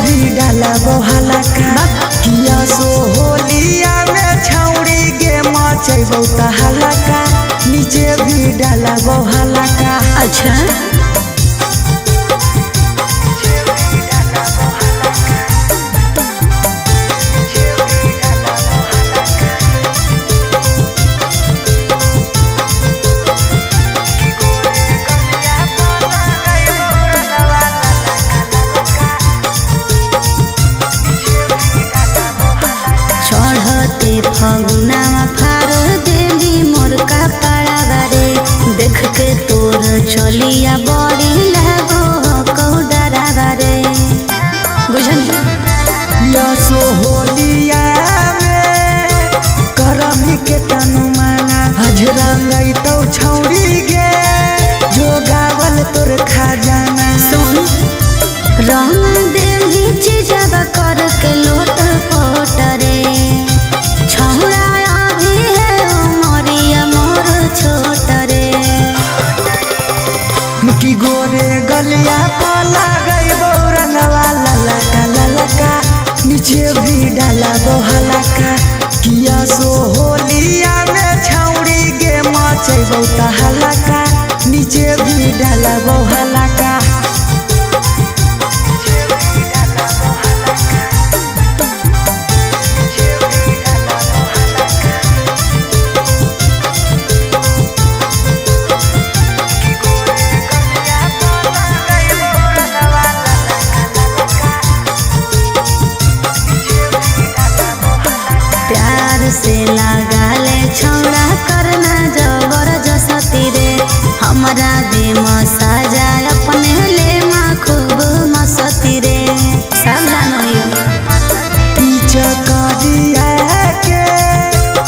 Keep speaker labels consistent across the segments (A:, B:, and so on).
A: भी डाला बहाला का किया सो होलिया में छौड़ी गे मचे बहुत हलका नीचे भी डाला बहाला का।
B: अच्छा चढ़ते फगुनावा फार देली मोर का पाड़ा बारे देख के तोर चलिया बड़ी लागो कौडरा बारे बुझल
A: सो होलिया में करमी के तनु माना हजरंगई तो छौड़ी गे जो गावल तोर खजाना।
B: सुन रंग देली चीजवा कर के लोट पोटरे छौड़ा अभी है उमरिया मोर छोट रे
A: की गोरे गलिया पाला गई रंगवा ललका नीचे भी डाला बहाला का किया सो होलिया में छौड़ी गे मचे बहुत हलका नीचे भी डाला बहाला का।
B: प्यार से लगा ले छौड़ा करना जबरदस्ती रे हमारा दे मसाजा अपने ले माँ खूब मस्ती रे सब जानो
A: पीछे करिया के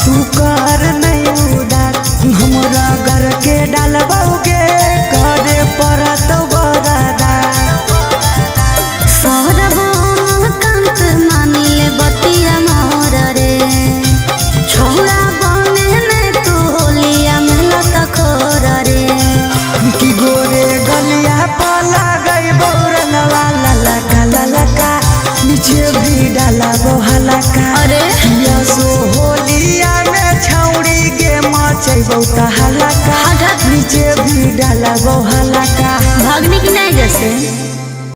A: तू कर नहीं उदार हमरा घर के डालबोगे करे परत बरदा
B: सौरभ कांत मान ले बतिया मोर रे छौड़ा बने में तू होलिया मिलत खोर रे
A: की गोरे गलिया पाला गई बौरनवा ललका नीचे भी डाला बहाला का।
B: अरे
A: किया सो होलिया में छौड़ी गे मचे बहुत हलका नीचे भी डाला बहाला का।
B: भागने की नहीं जैसे